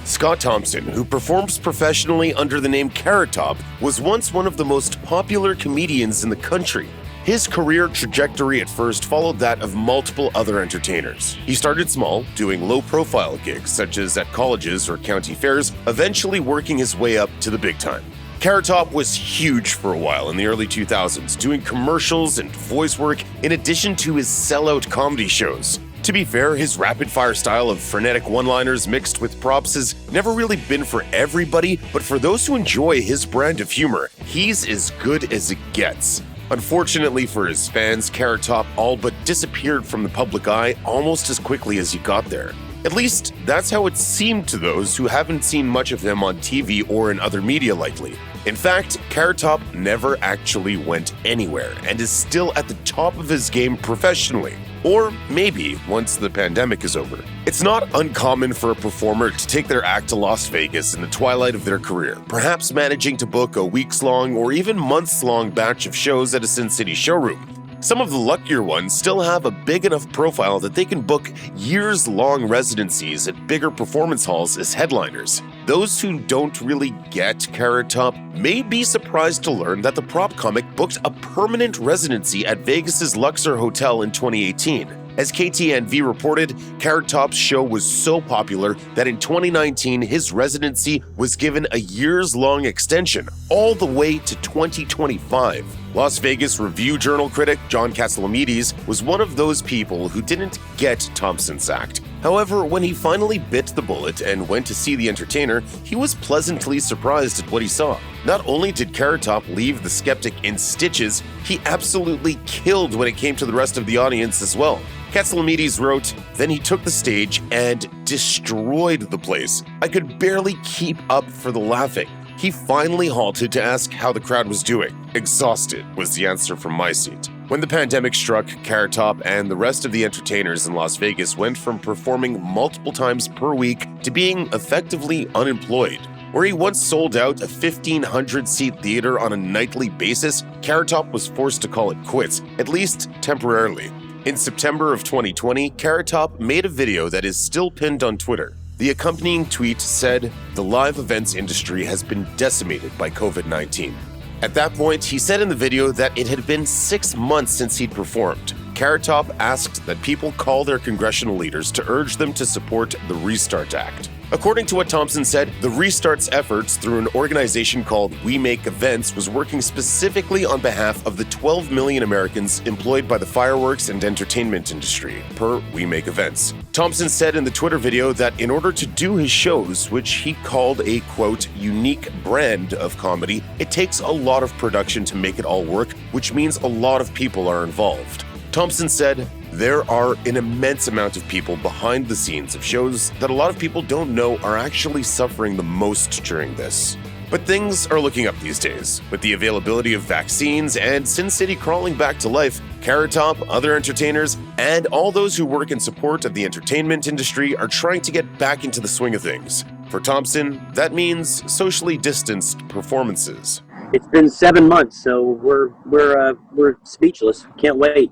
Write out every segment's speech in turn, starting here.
Scott Thompson, who performs professionally under the name Carrot Top, was once one of the most popular comedians in the country. His career trajectory at first followed that of multiple other entertainers. He started small, doing low-profile gigs such as at colleges or county fairs, eventually working his way up to the big time. Carrot Top was huge for a while in the early 2000s, doing commercials and voice work in addition to his sellout comedy shows. To be fair, his rapid-fire style of frenetic one-liners mixed with props has never really been for everybody, but for those who enjoy his brand of humor, he's as good as it gets. Unfortunately for his fans, Carrot Top all but disappeared from the public eye almost as quickly as he got there. At least, that's how it seemed to those who haven't seen much of him on TV or in other media lately. In fact, Carrot Top never actually went anywhere and is still at the top of his game professionally. Or maybe once the pandemic is over. It's not uncommon for a performer to take their act to Las Vegas in the twilight of their career, perhaps managing to book a weeks-long or even months-long batch of shows at a Sin City showroom. Some of the luckier ones still have a big enough profile that they can book years-long residencies at bigger performance halls as headliners. Those who don't really get Carrot Top may be surprised to learn that the prop comic booked a permanent residency at Vegas's Luxor Hotel in 2018. As KTNV reported, Carrot Top's show was so popular that in 2019 his residency was given a years-long extension, all the way to 2025. Las Vegas Review-Journal critic John Catsimatidis was one of those people who didn't get Thompson's act. However, when he finally bit the bullet and went to see the entertainer, he was pleasantly surprised at what he saw. Not only did Carrot Top leave the skeptic in stitches, he absolutely killed when it came to the rest of the audience as well. Catsimatidis wrote, "Then he took the stage and destroyed the place. I could barely keep up for the laughing. He finally halted to ask how the crowd was doing. Exhausted was the answer from my seat." When the pandemic struck, Carrot Top and the rest of the entertainers in Las Vegas went from performing multiple times per week to being effectively unemployed. Where he once sold out a 1,500-seat theater on a nightly basis, Carrot Top was forced to call it quits, at least temporarily. In September of 2020, Carrot Top made a video that is still pinned on Twitter. The accompanying tweet said, "The live events industry has been decimated by COVID-19. At that point, he said in the video that it had been 6 months since he'd performed. Carrot Top asked that people call their congressional leaders to urge them to support the Restart Act. According to what Thompson said, the Restart's efforts through an organization called We Make Events was working specifically on behalf of the 12 million Americans employed by the fireworks and entertainment industry, per We Make Events. Thompson said in the Twitter video that in order to do his shows, which he called a, quote, unique brand of comedy, it takes a lot of production to make it all work, which means a lot of people are involved. Thompson said, "There are an immense amount of people behind the scenes of shows that a lot of people don't know are actually suffering the most during this. But things are looking up these days. With the availability of vaccines and Sin City crawling back to life, Carrot Top, other entertainers, and all those who work in support of the entertainment industry are trying to get back into the swing of things. For Thompson, that means socially distanced performances." It's been 7 months, so we're speechless. Can't wait.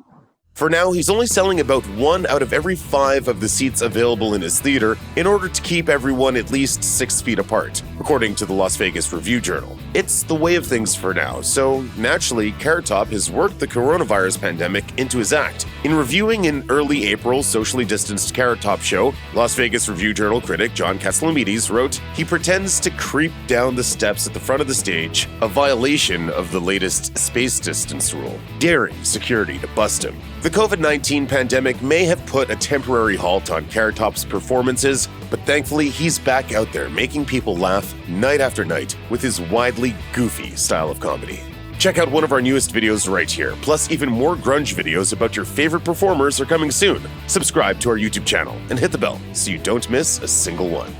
For now, he's only selling about 1 out of every 5 of the seats available in his theater in order to keep everyone at least 6 feet apart, according to the Las Vegas Review-Journal. It's the way of things for now, so naturally, Carrot Top has worked the coronavirus pandemic into his act. In reviewing an early April socially distanced Carrot Top show, Las Vegas Review-Journal critic John Catsimatidis wrote, "He pretends to creep down the steps at the front of the stage, a violation of the latest space distance rule, daring security to bust him." The COVID-19 pandemic may have put a temporary halt on Carrot Top's performances, but thankfully he's back out there making people laugh night after night with his widely goofy style of comedy. Check out one of our newest videos right here, plus even more grunge videos about your favorite performers are coming soon. Subscribe to our YouTube channel and hit the bell so you don't miss a single one.